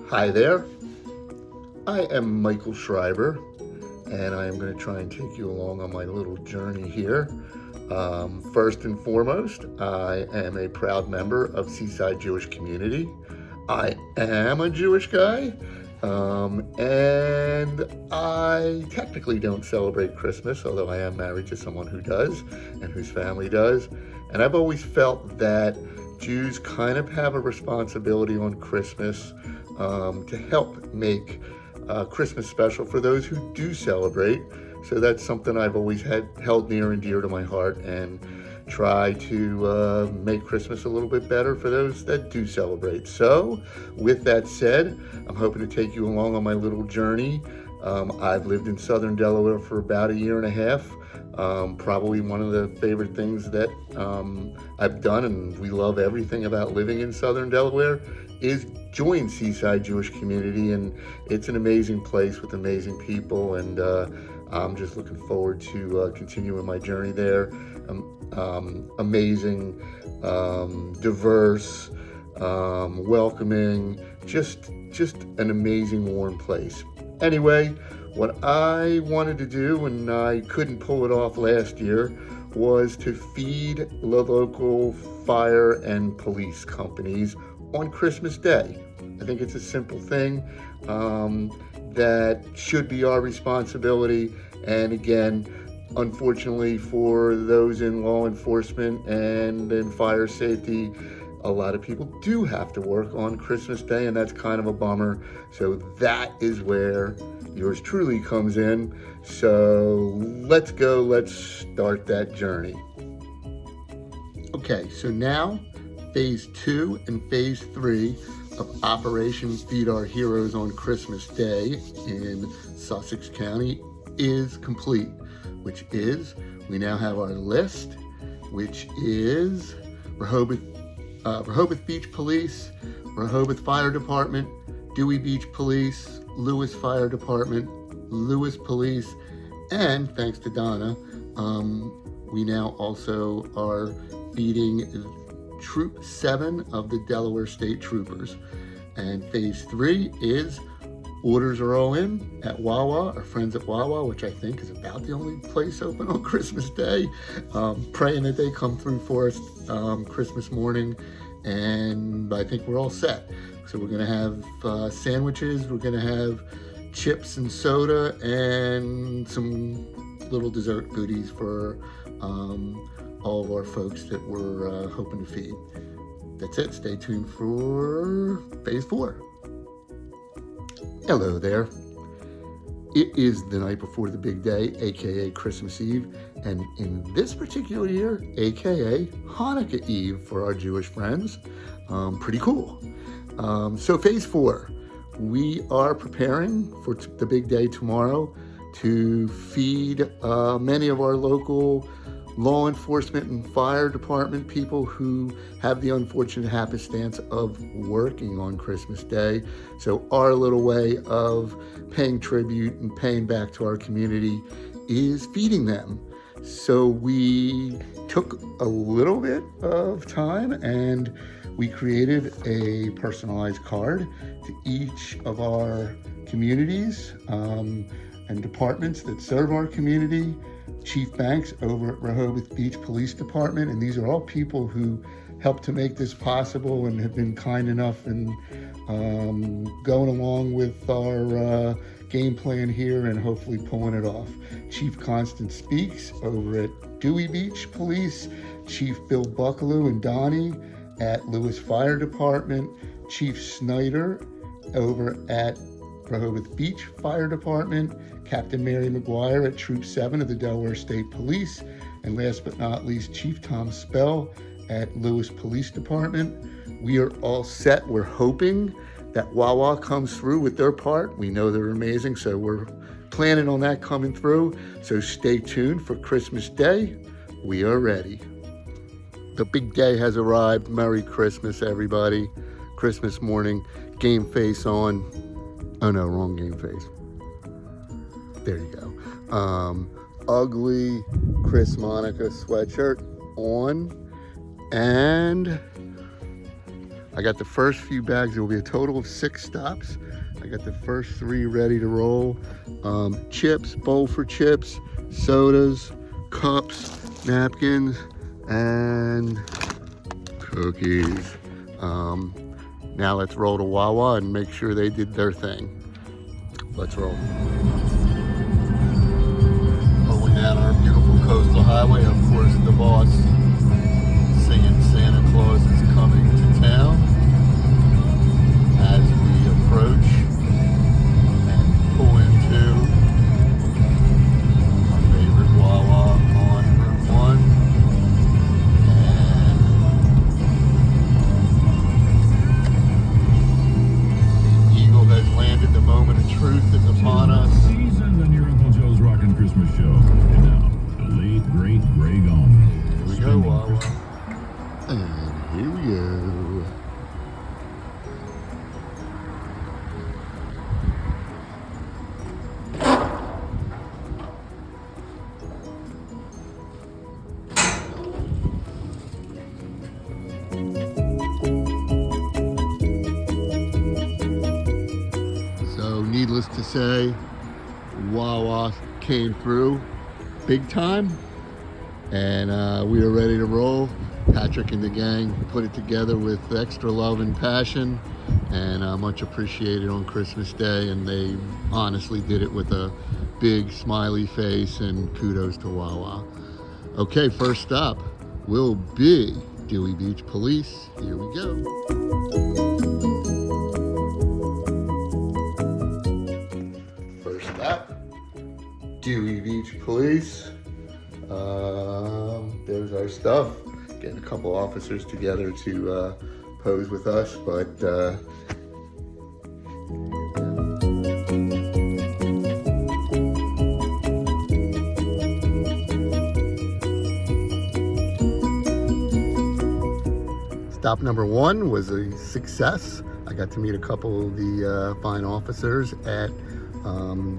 Hi there, I am Michael Schreiber, and I am going to try and take you along on my little journey here. First and foremost, I am a proud member of Seaside Jewish community. I am a Jewish guy, and I technically don't celebrate Christmas, although I am married to someone who does and whose family does. And I've always felt that Jews kind of have a responsibility on Christmas to help make Christmas special for those who do celebrate. So that's something I've always held near and dear to my heart, and try to make Christmas a little bit better for those that do celebrate. So with that said, I'm hoping to take you along on my little journey. I've lived in southern Delaware for about 1.5 years. Probably one of the favorite things that I've done, and we love everything about living in southern Delaware, is join Seaside Jewish community, and it's an amazing place with amazing people, and I'm just looking forward to continuing my journey there. Amazing, diverse, welcoming, just an amazing, warm place. Anyway, what I wanted to do, and I couldn't pull it off last year, was to feed the local fire and police companies on Christmas Day. I think it's a simple thing that should be our responsibility. And again, unfortunately for those in law enforcement and in fire safety, a lot of people do have to work on Christmas Day, and that's kind of a bummer. So that is where yours truly comes in. So let's start that journey. Okay, so now Phase 2 and Phase 3 of Operation Feed Our Heroes on Christmas Day in Sussex County is complete, which is, we now have our list, which is Rehoboth Beach Police, Rehoboth Fire Department, Dewey Beach Police, Lewes Fire Department, Lewes Police, and thanks to Donna, we now also are feeding Troop 7 of the Delaware State Troopers. And Phase 3 is orders are all in at Wawa, our friends at Wawa, which I think is about the only place open on Christmas Day. Praying that they come through for us Christmas morning, and I think we're all set. So we're gonna have sandwiches, we're gonna have chips and soda, and some little dessert goodies for all of our folks that we're hoping to feed. That's it. Stay tuned for Phase 4. Hello there. It is the night before the big day, aka Christmas Eve, and in this particular year, aka Hanukkah Eve for our Jewish friends. Pretty cool. So Phase 4, we are preparing for the big day tomorrow to feed many of our local law enforcement and fire department people who have the unfortunate happenstance of working on Christmas Day. So our little way of paying tribute and paying back to our community is feeding them. So we took a little bit of time and we created a personalized card to each of our communities and departments that serve our community. Chief Banks over at Rehoboth Beach Police Department, and these are all people who helped to make this possible and have been kind enough and going along with our game plan here and hopefully pulling it off. Chief Constance Speaks over at Dewey Beach Police, Chief Bill Buckaloo and Donnie at Lewes Fire Department, Chief Snyder over at Rehoboth Beach Fire Department, Captain Mary McGuire at Troop 7 of the Delaware State Police, and last but not least, Chief Tom Spell at Lewes Police Department. We are all set. We're hoping that Wawa comes through with their part. We know they're amazing, so we're planning on that coming through. So stay tuned for Christmas Day. We are ready. The big day has arrived. Merry Christmas, everybody. Christmas morning, game face on. Oh no, wrong game face. There you go. Ugly Chris Monica sweatshirt on, and I got the first few bags. There will be a total of 6 stops. I got the first 3 ready to roll. Chips, bowl for chips, sodas, cups, napkins, and cookies. Now let's roll to Wawa and make sure they did their thing. Let's roll. Going down our beautiful coastal highway, of course, the boss singing Santa Claus is coming to town as we approach and pull into our favorite Wawa on Route 1. And the Eagle has landed. The moment of truth is upon us. Seaside on your Uncle Joe's Rockin' Christmas Show. And now, the late, great Greg Gone. Here we go, Wawa. And here we go. So, needless to say, Wawa came through big time, and we are ready to roll. Patrick and the gang put it together with extra love and passion, and much appreciated on Christmas Day, and they honestly did it with a big smiley face, and kudos to Wawa. Okay, first stop will be Dewey Beach Police. Here we go. First stop, Dewey Beach Police. There's our stuff. Getting a couple officers together to pose with us, but stop number 1 was a success. I got to meet a couple of the fine officers at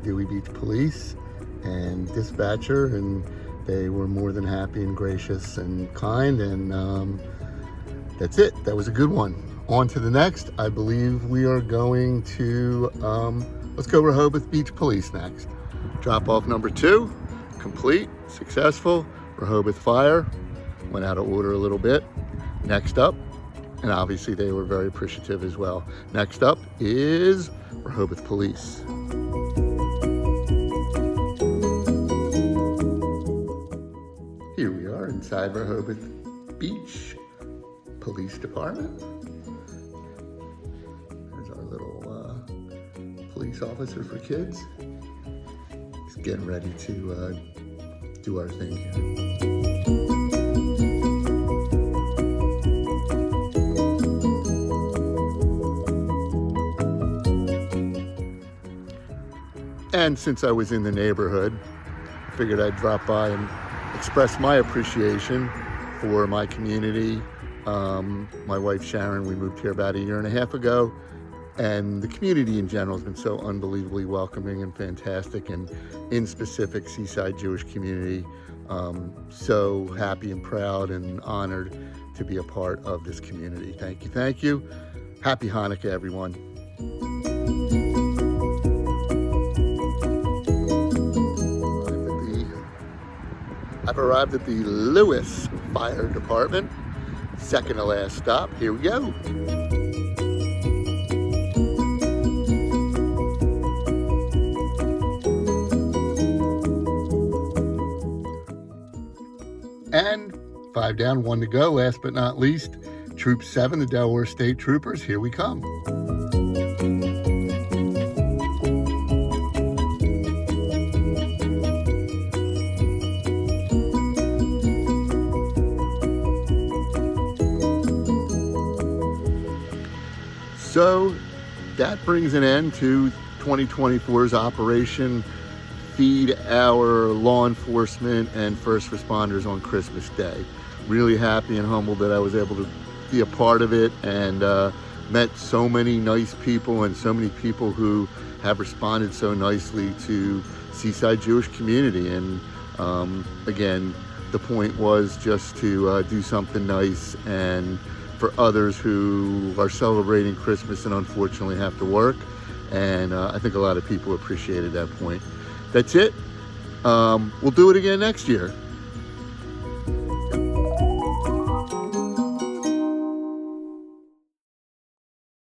Dewey Beach Police and dispatcher, and they were more than happy and gracious and kind, and that's it. That was a good one. On to the next. I believe we are going to, let's go Rehoboth Beach Police next. Drop off number 2, complete, successful. Rehoboth Fire, went out of order a little bit. Next up, and obviously they were very appreciative as well. Next up is Rehoboth Police. Here we are inside Rehoboth Beach Police Department. There's our little police officer for kids. He's getting ready to do our thing here. And since I was in the neighborhood, I figured I'd drop by and express my appreciation for my community. My wife Sharon, we moved here about 1.5 years ago, and the community in general has been so unbelievably welcoming and fantastic, and in specific Seaside Jewish community, so happy and proud and honored to be a part of this community. Thank you, thank you. Happy Hanukkah, everyone. I've arrived at the Lewes Fire Department. Second to last stop. Here we go. And 5 down, 1 to go. Last but not least, Troop 7, the Delaware State Troopers. Here we come. So that brings an end to 2024's Operation Feed Our Law Enforcement and First Responders on Christmas Day. Really happy and humbled that I was able to be a part of it, and met so many nice people and so many people who have responded so nicely to Seaside Jewish community. And again, the point was just to do something nice and for others who are celebrating Christmas and unfortunately have to work. And I think a lot of people appreciated that point. That's it. We'll do it again next year.